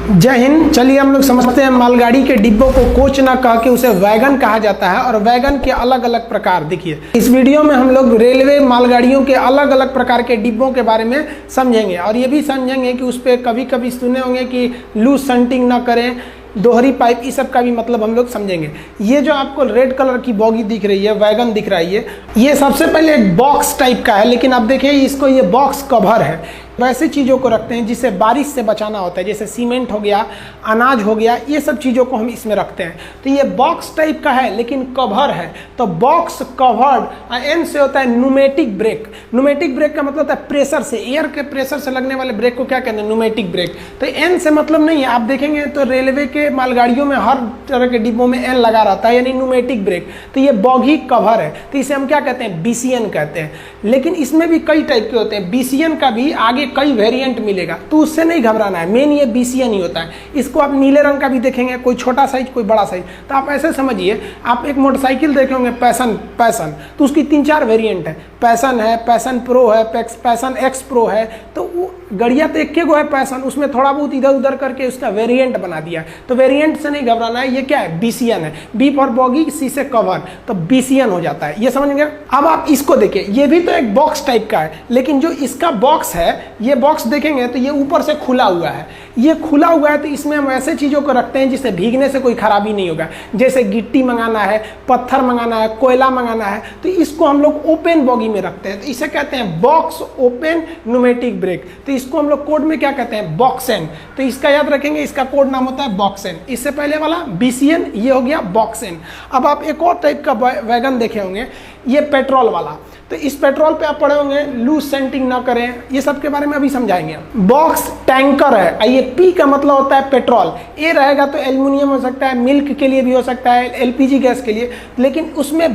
जय हिंद। चलिए हम लोग समझते हैं मालगाड़ी के डिब्बों को कोच ना कह के उसे वैगन कहा जाता है और वैगन के अलग अलग प्रकार। देखिए इस वीडियो में हम लोग रेलवे मालगाड़ियों के अलग अलग प्रकार के डिब्बों के बारे में समझेंगे और ये भी समझेंगे कि उस पर कभी कभी सुने होंगे कि लूज संटिंग ना करें, दोहरी पाइप, इस सब का भी मतलब हम लोग समझेंगे। ये जो आपको रेड कलर की बॉगी दिख रही है, वैगन दिख रहा है, ये सबसे पहले एक बॉक्स टाइप का है, लेकिन अब देखिए इसको ये बॉक्स कवर है। वैसे चीज़ों को रखते हैं जिसे बारिश से बचाना होता है, जैसे सीमेंट हो गया, अनाज हो गया, ये सब चीज़ों को हम इसमें रखते हैं। तो ये बॉक्स टाइप का है लेकिन कवर है, तो बॉक्स कवर्ड। एन से होता है न्यूमेटिक ब्रेक। न्यूमेटिक ब्रेक का मतलब होता है प्रेशर से, एयर के प्रेशर से लगने वाले ब्रेक को क्या कहते हैं? Pneumatic break. तो एन से मतलब नहीं है, आप देखेंगे तो रेलवे के मालगाड़ियों में हर तरह के डिब्बों में एन लगा रहता है, यानी न्यूमेटिक ब्रेक। तो ये बॉगी कवर है, तो इसे हम क्या कहते हैं? बीसीएन कहते हैं। लेकिन इसमें भी कई टाइप के होते हैं, बीसीएन का भी आगे कई वेरिएंट मिलेगा, तो उससे नहीं घबराना है, मेन ये बीसीएन ही होता है। इसको आप नीले रंग का भी देखेंगे, कोई छोटा साइज कोई बड़ा साइज। तो आप ऐसे समझिए, आप एक मोटरसाइकिल देखे होंगे पैसन, तो उसकी 3-4 वेरिएंट है। पैसन है, पैसन प्रो है, पैसन एक्स प्रो है। तो वो गड़िया तो एक गो है पैसन, उसमें थोड़ा बहुत इधर उधर करके उसका वेरिएंट बना दिया। तो वेरिएंट से नहीं घबराना है, ये क्या है? बीसीएन है। बी फॉर बॉगी, सी से कवर, तो बीसीएन हो जाता है। ये समझ गए? अब आप इसको देखिए, ये भी तो एक बॉक्स टाइप का है, लेकिन जो इसका बॉक्स है, ये बॉक्स देखेंगे तो ये ऊपर से खुला हुआ है। ये खुला हुआ है तो इसमें हम ऐसे चीज़ों को रखते हैं जिससे भीगने से कोई खराबी नहीं होगा। जैसे गिट्टी मंगाना है, पत्थर मंगाना है, कोयला मंगाना है, तो इसको हम लोग ओपन बॉगी में रखते हैं। तो इसे कहते हैं बॉक्स ओपन न्यूमेटिक ब्रेक। तो इसको हम लोग कोड में क्या कहते हैं? बॉक्सेन। तो इसका याद रखेंगे, इसका कोड नाम होता है बॉक्सेन। इससे पहले वाला बीसीएन, ये हो गया बॉक्सेन। अब आप एक और टाइप का वैगन देखे होंगे, ये पेट्रोल वाला। तो इस पेट्रोल पे आप पढ़े होंगे लूज सेंटिंग ना करें, ये सब के बारे में अभी समझाएंगे। बॉक्स टैंकर है, ये पी का मतलब होता है पेट्रोल। ए रहेगा तो एल्युमिनियम हो सकता है, मिल्क के लिए भी हो सकता है, एलपीजी गैस के लिए, लेकिन उसमें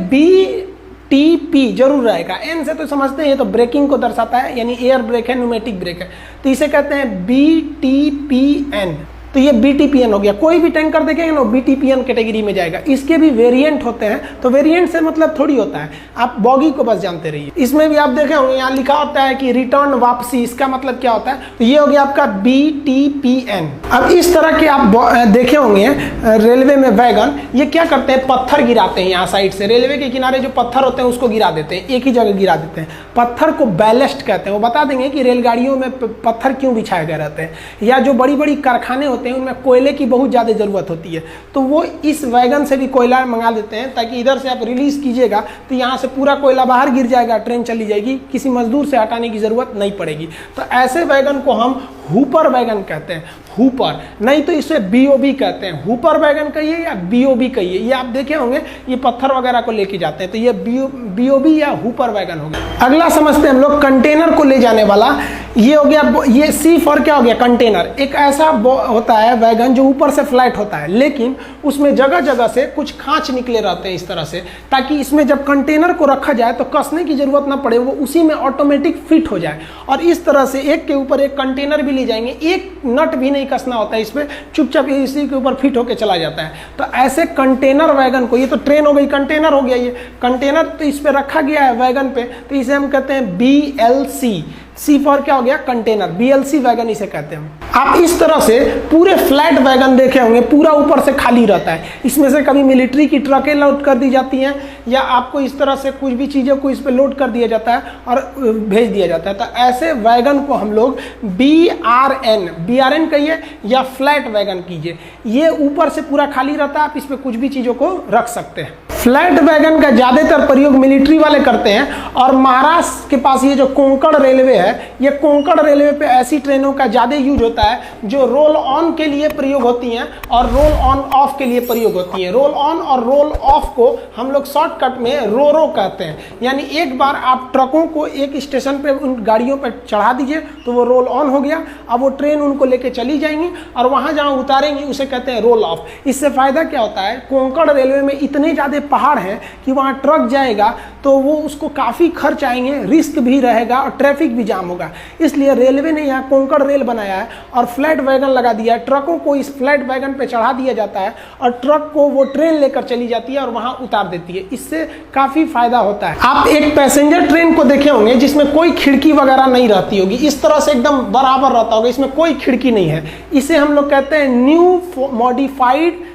BTP जरूर रहेगा। एन से तो समझते हैं, ये तो ब्रेकिंग को दर्शाता है, यानी एयर ब्रेक है, न्यूमेटिक ब्रेक है, तो इसे कहते हैं BTPN। तो ये BTPN हो गया। कोई भी टैंकर देखेंगे ना, BTPN कैटेगरी में जाएगा। इसके भी वेरिएंट होते हैं, तो वेरिएंट से मतलब थोड़ी होता है, आप बॉगी को बस जानते रहिए। इसमें भी आप देखे होंगे, यहाँ लिखा होता है कि रिटर्न वापसी, इसका मतलब क्या होता है? तो ये हो गया आपका BTPN। अब इस तरह के आप देखे होंगे रेलवे में वैगन, ये क्या करते हैं? पत्थर गिराते हैं यहाँ साइड से। रेलवे के किनारे जो पत्थर होते हैं उसको गिरा देते हैं, एक ही जगह गिरा देते हैं। पत्थर को बैलेस्ट कहते हैं। वो बता देंगे कि रेलगाड़ियों में पत्थर क्यों बिछाए गए रहते हैं, या जो बड़ी बड़ी कारखाने होते हैं उनमें कोयले की बहुत ज़्यादा ज़रूरत होती है, तो वो इस वैगन से भी कोयला मंगा लेते हैं, ताकि इधर से आप रिलीज़ कीजिएगा तो यहाँ से पूरा कोयला बाहर गिर जाएगा, ट्रेन चली जाएगी, किसी मजदूर से हटाने की ज़रूरत नहीं पड़ेगी। तो ऐसे वैगन को हम हुपर वैगन कहते हैं। हुपर नहीं तो इसे BOB कहते हैं। हुपर वैगन कहिए या BOB कहिए, ये आप देखे होंगे, ये पत्थर वगैरह को लेके जाते हैं, तो ये BOB या हुपर वैगन हो गया। अगला समझते हैं हम लोग कंटेनर को ले जाने वाला। ये हो गया, ये सी फॉर क्या हो गया? कंटेनर। एक ऐसा होता है वैगन जो ऊपर से फ्लैट होता है, लेकिन उसमें जगह जगह से कुछ खांच निकले रहते हैं इस तरह से, ताकि इसमें जब कंटेनर को रखा जाए तो कसने की जरूरत ना पड़े, वो उसी में ऑटोमेटिक फिट हो जाए। और इस तरह से एक के ऊपर एक कंटेनर भी ले जाएंगे, एक नट भी नहीं कसना होता है, इस पर चुपचाप इसी के ऊपर फिट होकर चला जाता है। तो ऐसे कंटेनर वैगन को, ये तो ट्रेन हो गई, कंटेनर हो गया, ये कंटेनर तो इस पर रखा गया है वैगन पे, तो इसे हम कहते हैं BLC। सी फॉर क्या हो गया? कंटेनर। BLC वैगन इसे कहते हैं। आप इस तरह से पूरे फ्लैट वैगन देखे होंगे, पूरा ऊपर से खाली रहता है। इसमें से कभी मिलिट्री की ट्रकें लोड कर दी जाती हैं, या आपको इस तरह से कुछ भी चीज़ों को इस पर लोड कर दिया जाता है और भेज दिया जाता है। तो ऐसे वैगन को हम लोग BRN कहिए या फ्लैट वैगन कीजिए। ये ऊपर से पूरा खाली रहता है, आप इस पर कुछ भी चीज़ों को रख सकते हैं। फ्लैट वैगन का ज़्यादातर प्रयोग मिलिट्री वाले करते हैं, और महाराष्ट्र के पास ये जो कोंकण रेलवे है, ये कोंकण रेलवे पे ऐसी ट्रेनों का ज़्यादा यूज होता है जो रोल ऑन के लिए प्रयोग होती हैं और रोल ऑन ऑफ के लिए प्रयोग होती हैं। रोल ऑन और रोल ऑफ को हम लोग शॉर्टकट में रो कहते हैं। यानी एक बार आप ट्रकों को एक स्टेशन पे उन गाड़ियों पर चढ़ा दीजिए तो वो रोल ऑन हो गया, अब वो ट्रेन उनको लेके चली जाएंगी और वहाँ जहाँ उतारेंगी उसे कहते हैं रोल ऑफ। इससे फ़ायदा क्या होता है? कोंकण रेलवे में इतने ज़्यादा पहाड़ हैं कि वहाँ ट्रक जाएगा तो वो उसको काफ़ी खर्च आएंगे, रिस्क भी रहेगा और ट्रैफिक भी जाम होगा। इसलिए रेलवे ने यहाँ कोंकण रेल बनाया है और फ्लैट वैगन लगा दिया है। ट्रकों को इस फ्लैट वैगन पे चढ़ा दिया जाता है और ट्रक को वो ट्रेन लेकर चली जाती है और वहाँ उतार देती है। इससे काफ़ी फायदा होता है। आप एक पैसेंजर ट्रेन को देखे होंगे जिसमें कोई खिड़की वगैरह नहीं रहती होगी, इस तरह से एकदम बराबर रहता होगा, इसमें कोई खिड़की नहीं है। इसे हम लोग कहते हैं न्यू मॉडिफाइड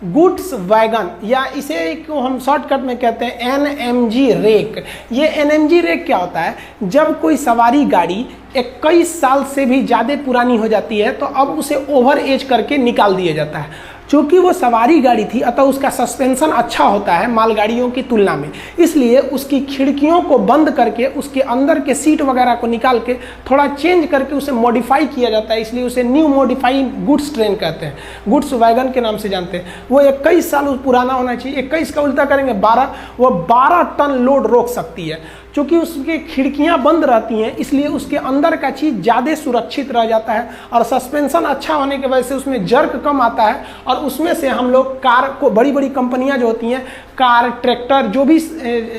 गुड्स वैगन, या इसे को हम शॉर्टकट में कहते हैं एनएमजी रेक। ये एनएमजी रेक क्या होता है? जब कोई सवारी गाड़ी 21 साल से भी ज़्यादा पुरानी हो जाती है तो अब उसे ओवर एज करके निकाल दिया जाता है। चूँकि वो सवारी गाड़ी थी अतः उसका सस्पेंशन अच्छा होता है मालगाड़ियों की तुलना में, इसलिए उसकी खिड़कियों को बंद करके उसके अंदर के सीट वगैरह को निकाल के थोड़ा चेंज करके उसे मॉडिफाई किया जाता है। इसलिए उसे न्यू मॉडिफाइड गुड्स ट्रेन कहते हैं, गुड्स वैगन के नाम से जानते हैं। वो 21 साल पुराना होना चाहिए। 21 का उल्टा करेंगे 12, वो 12 टन लोड रोक सकती है। क्योंकि उसकी खिड़कियां बंद रहती हैं इसलिए उसके अंदर का चीज़ ज़्यादा सुरक्षित रह जाता है और सस्पेंशन अच्छा होने की वजह से उसमें जर्क कम आता है और उसमें से हम लोग कार को, बड़ी बड़ी कंपनियां जो होती हैं, कार, ट्रैक्टर, जो भी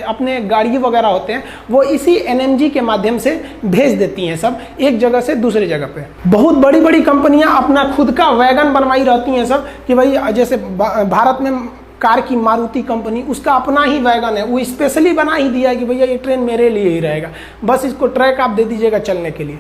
अपने गाड़ी वगैरह होते हैं, वो इसी एनएमजी के माध्यम से भेज देती हैं, सब एक जगह से दूसरी जगह पे। बहुत बड़ी बड़ी कंपनियां अपना खुद का वैगन बनवाई रहती हैं सब, कि भाई जैसे भारत में कार की मारुति कंपनी, उसका अपना ही वैगन है, वो स्पेशली बना ही दिया है कि भैया ये ट्रेन मेरे लिए ही रहेगा, बस इसको ट्रैक आप दे दीजिएगा चलने के लिए।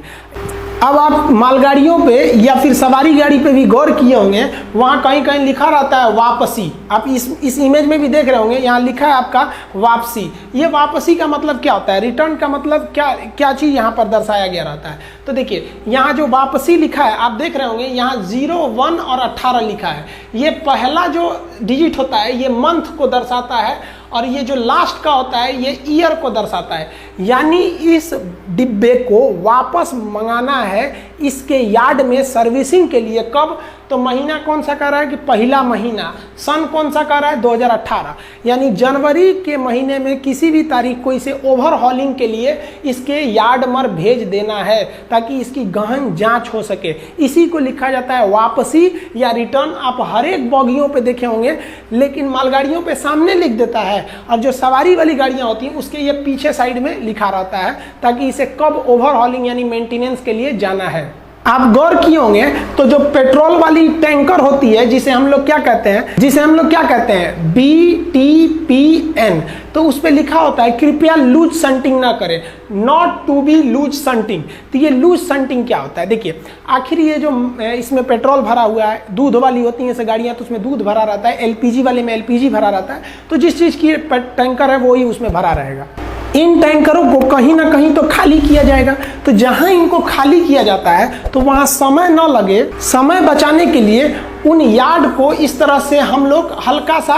अब आप मालगाड़ियों पे या फिर सवारी गाड़ी पे भी गौर किए होंगे, वहाँ कहीं कहीं लिखा रहता है वापसी। आप इस इमेज में भी देख रहे होंगे, यहाँ लिखा है आपका वापसी। ये वापसी का मतलब क्या होता है? रिटर्न का मतलब क्या चीज़ यहाँ पर दर्शाया गया रहता है? तो देखिए यहाँ जो वापसी लिखा है आप देख रहे होंगे, यहाँ 0, 1 और 18 लिखा है। ये पहला जो डिजिट होता है ये मंथ को दर्शाता है और ये जो लास्ट का होता है ये ईयर को दर्शाता है। यानी इस डिब्बे को वापस मंगाना है इसके यार्ड में सर्विसिंग के लिए। कब? तो महीना कौन सा कह रहा है कि पहला महीना, सन कौन सा कह रहा है 2018, यानी जनवरी के महीने में किसी भी तारीख को इसे ओवरहॉलिंग के लिए इसके यार्ड में भेज देना है ताकि इसकी गहन जांच हो सके। इसी को लिखा जाता है वापसी या रिटर्न। आप हर एक बॉगियों पे देखे होंगे, लेकिन मालगाड़ियों पे सामने लिख देता है और जो सवारी वाली गाड़ियाँ होती हैं उसके ये पीछे साइड में लिखा रहता है ताकि इसे कब ओवरहॉलिंग यानी मेंटेनेंस के लिए जाना है। आप गौर किए होंगे तो जो पेट्रोल वाली टैंकर होती है जिसे हम लोग क्या कहते हैं BTPN, तो उस पर लिखा होता है कृपया लूज संटिंग ना करें, नॉट टू बी लूज संटिंग। तो ये लूज संटिंग क्या होता है? देखिए आखिर ये जो इसमें पेट्रोल भरा हुआ है, दूध वाली होती हैं ऐसे गाड़ियाँ तो उसमें दूध भरा रहता है, LPG वाले में LPG भरा रहता है, तो जिस चीज़ की टैंकर है वही उसमें भरा रहेगा। इन टैंकरों को कहीं ना कहीं तो खाली किया जाएगा, तो जहां इनको खाली किया जाता है तो वहां समय न लगे, समय बचाने के लिए उन यार्ड को इस तरह से हम लोग हल्का सा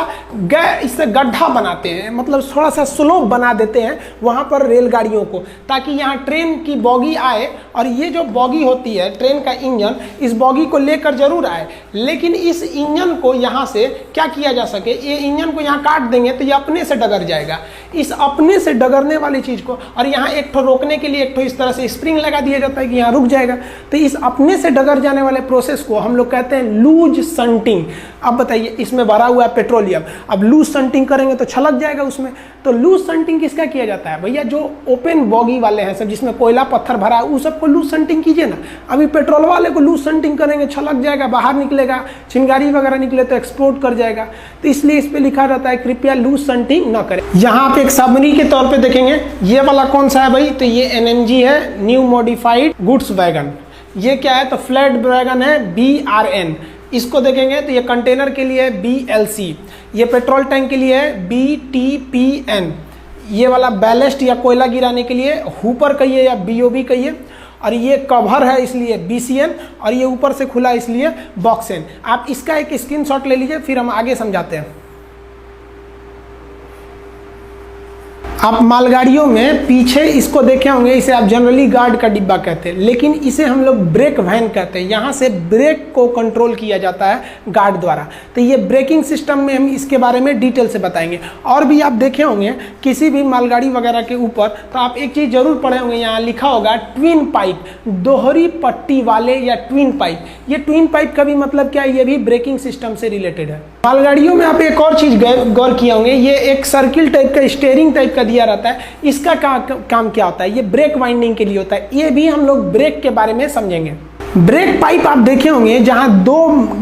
इससे गड्ढा बनाते हैं, मतलब थोड़ा सा स्लोप बना देते हैं वहाँ पर रेलगाड़ियों को, ताकि यहाँ ट्रेन की बॉगी आए और ये जो बॉगी होती है ट्रेन का इंजन, इस बॉगी को लेकर जरूर आए, लेकिन इस इंजन को यहाँ से क्या किया जा सके, ये इंजन को यहाँ काट देंगे तो ये अपने से डगर जाएगा। इस अपने से डगरने वाली चीज़ को, और यहाँ एक ठो रोकने के लिए एक ठो इस तरह से स्प्रिंग लगा दिया जाता है कि यहाँ रुक जाएगा, तो इस अपने से डगर जाने वाले प्रोसेस को हम लोग कहते हैं लूज संटिंग। अब बताइए इसमें भरा हुआ है पेट्रोलियम, अब लूज संटिंग करेंगे तो छलक जाएगा उसमें, तो लूज संटिंग किसका किया जाता है? भैया जो ओपन बॉगी वाले हैं सब, जिसमें कोयला पत्थर भरा है, उस सबको लूज संटिंग कीजिए ना। अभी पेट्रोल वाले को लूज संटिंग करेंगे छलक जाएगा, बाहर निकलेगा, चिंगारी वगैरह निकले तो एक्सप्लोड कर जाएगा, तो इसलिए इस पर लिखा रहता है कृपया लूज संटिंग न करें। यहाँ आप एक सबमरी के तौर पर देखेंगे, ये वाला कौन सा है भाई? तो ये NMG है, न्यू मॉडिफाइड गुड्स वैगन। ये क्या है? तो फ्लैट वैगन है BRN। इसको देखेंगे तो ये कंटेनर के लिए है BLC, ये पेट्रोल टैंक के लिए है BTPN, ये वाला बैलेस्ट या कोयला गिराने के लिए हुपर कहिए या BOB कहिए, और ये कवर है इसलिए BCN, और ये ऊपर से खुला इसलिए बॉक्सन। आप इसका एक स्क्रीनशॉट ले लीजिए, फिर हम आगे समझाते हैं। आप मालगाड़ियों में पीछे इसको देखे होंगे, इसे आप जनरली गार्ड का डिब्बा कहते हैं, लेकिन इसे हम लोग ब्रेक वैन कहते हैं। यहाँ से ब्रेक को कंट्रोल किया जाता है गार्ड द्वारा। तो ये ब्रेकिंग सिस्टम में हम इसके बारे में डिटेल से बताएंगे। और भी आप देखे होंगे किसी भी मालगाड़ी वगैरह के ऊपर, तो आप एक चीज़ जरूर पढ़े होंगे, यहाँ लिखा होगा ट्विन पाइप, दोहरी पट्टी वाले या ट्विन पाइप। ये ट्विन पाइप का भी मतलब क्या है, ये भी ब्रेकिंग सिस्टम से रिलेटेड है। मालगाड़ियों में आप एक और चीज़ गौर किया होंगे, ये एक सर्किल टाइप का, स्टीयरिंग टाइप का दिया रहता है। इसका काम क्या होता है, ये ब्रेक वाइंडिंग के लिए होता है। ये भी हम लोग ब्रेक के बारे में समझेंगे। ब्रेक पाइप आप देखे होंगे जहां दो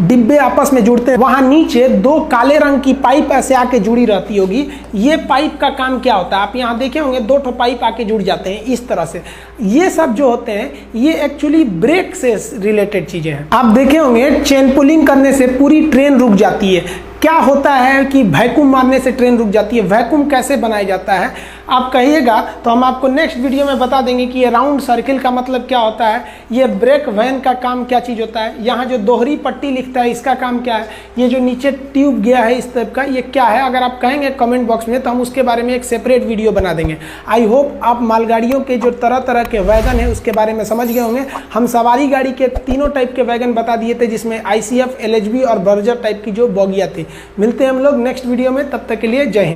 डिब्बे आपस में जुड़ते हैं, वहां नीचे दो काले रंग की पाइप ऐसे आके जुड़ी रहती होगी। ये पाइप का काम क्या होता है, आप यहां देखे होंगे 2 ठो पाइप आके जुड़ जाते हैं इस तरह से। ये सब जो होते हैं ये एक्चुअली ब्रेक से रिलेटेड चीजें हैं। आप देखे होंगे चेन पुलिंग करने से पूरी ट्रेन रुक जाती है। क्या होता है कि वैक्यूम मारने से ट्रेन रुक जाती है। वैक्यूम कैसे बनाया जाता है आप कहिएगा तो हम आपको नेक्स्ट वीडियो में बता देंगे कि ये राउंड सर्किल का मतलब क्या होता है, ये ब्रेक वैन का काम क्या चीज़ होता है, यहाँ जो दोहरी पट्टी लिखता है इसका काम क्या है, ये जो नीचे ट्यूब गया है इस टाइप का ये क्या है। अगर आप कहेंगे कमेंट बॉक्स में तो हम उसके बारे में एक सेपरेट वीडियो बना देंगे। आई होप आप मालगाड़ियों के जो तरह तरह के वैगन है उसके बारे में समझ गए होंगे। हम सवारी गाड़ी के तीनों टाइप के वैगन बता दिए थे, जिसमें ICF, LHB और बर्जर टाइप की जो बोगियाँ थी। मिलते हैं हम लोग नेक्स्ट वीडियो में, तब तक के लिए जय हिंद।